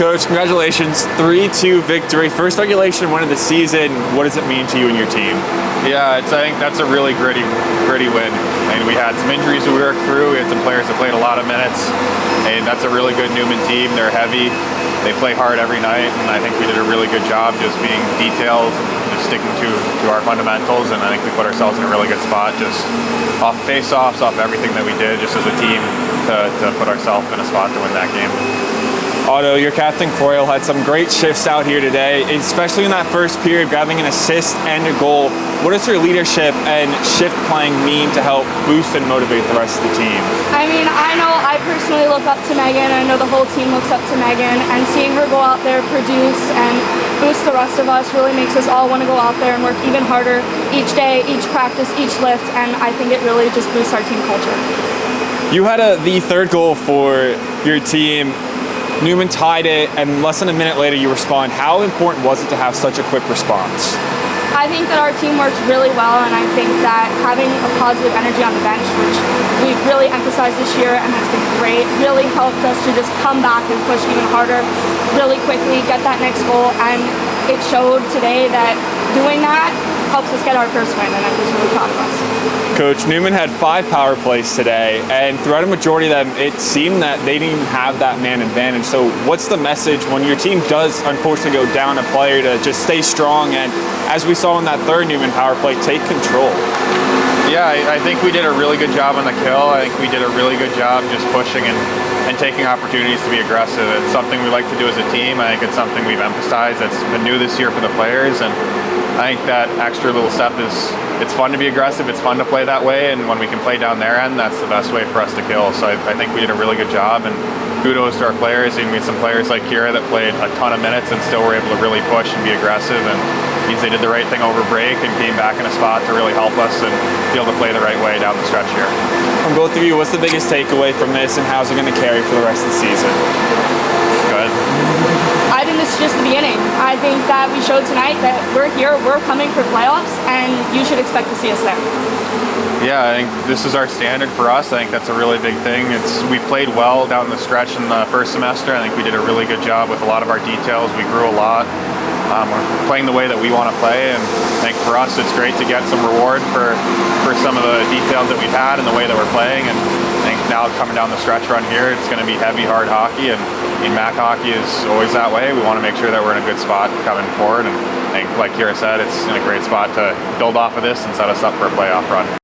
Coach, congratulations, 3-2 victory. First regulation win of the season. What does it mean to you and your team? Yeah, I think that's a really gritty win. And we had some injuries that we worked through. We had some players that played a lot of minutes. And that's a really good Neumann team. They're heavy. They play hard every night. And I think we did a really good job just being detailed, just sticking to our fundamentals. And I think we put ourselves in a really good spot just off face-offs, off everything that we did just as a team to put ourselves in a spot to win that game. Otto, your captain Coyle had some great shifts out here today, especially in that first period, grabbing an assist and a goal. What does your leadership and shift playing mean to help boost and motivate the rest of the team? I mean, I know I personally look up to Megan. I know the whole team looks up to Megan, and seeing her go out there, produce, and boost the rest of us really makes us all want to go out there and work even harder each day, each practice, each lift, and I think it really just boosts our team culture. You had the third goal for your team. Neumann tied it, and less than a minute later you respond. How important was it to have such a quick response? I think that our team works really well, and I think that having a positive energy on the bench, which we've really emphasized this year and has been great, really helped us to just come back and push even harder, really quickly, get that next goal, and it showed today that doing that helps us get our first win, and I'm just really proud of us. Coach, Neumann had 5 power plays today, and throughout a majority of them, it seemed that they didn't even have that man advantage. So what's the message when your team does unfortunately go down a player to just stay strong and, as we saw in that third Neumann power play, take control? Yeah, I think we did a really good job on the kill. I think we did a really good job just pushing and taking opportunities to be aggressive. It's something we like to do as a team. I think it's something we've emphasized that's been new this year for the players, and I think that extra little step it's fun to be aggressive, it's fun to play that way, and when we can play down their end, that's the best way for us to kill. So I think we did a really good job, and kudos to our players. We had some players like Kira that played a ton of minutes and still were able to really push and be aggressive, and means they did the right thing over break and came back in a spot to really help us and be able to play the right way down the stretch here. From both of you, what's the biggest takeaway from this, and how's it going to carry for the rest of the season? Go ahead. I think this is just the beginning. I think that we showed tonight that we're here, we're coming for playoffs, and you should expect to see us there. Yeah, I think this is our standard for us. I think that's a really big thing. We played well down the stretch in the first semester. I think we did a really good job with a lot of our details. We grew a lot. We're playing the way that we want to play, and I think for us it's great to get some reward for some of the details that we've had and the way that we're playing. And I think now coming down the stretch run here, it's going to be heavy, hard hockey, and MAC hockey is always that way. We want to make sure that we're in a good spot coming forward, and I think, like Kira said, it's in a great spot to build off of this and set us up for a playoff run.